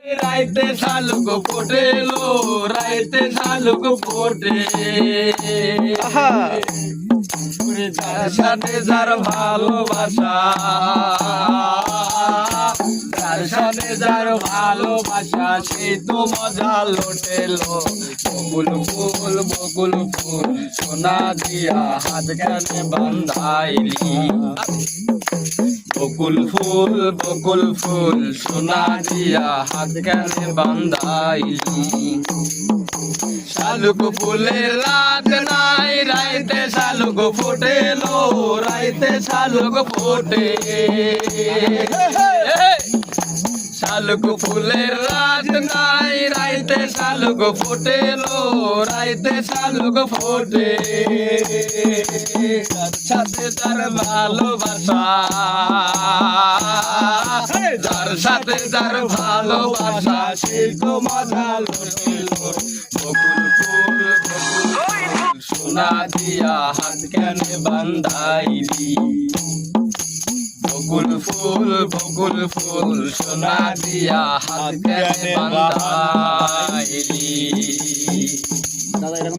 রাইতে শালুক ফোটেলো, রাইতে শালুক ফোটে। যার সাথে যার ভালোবাসা, যার সাথে যার ভালোবাসা, সে তো মজা লোটেলো। বকুল ফুল বকুল ফুল সোনা দিয়া হাত কানে বান্ধাইলি। বকুল ফুল সোনা দিয়া হাত কানে বান্ধাইলি। শালুক ফুলের রাত নাই, রাইতে শালুক ফোটেলো, রাইতে শালুক ফোটে। শালুক ফুলের রাত নাই, রাইতে শালুক ফোটেলো, রাইতে শালুক ফোটে। যার সাথে যার ভালোবাসা, যার সাথে যার ভালোবাসা, সে তো মজা লোটেলো। বকুল ফুল সোনা দিয়া হাত কানে বান্ধাইলি। বকুল ফুল সোনা দিয়া হাত কানে বান্ধাইলি।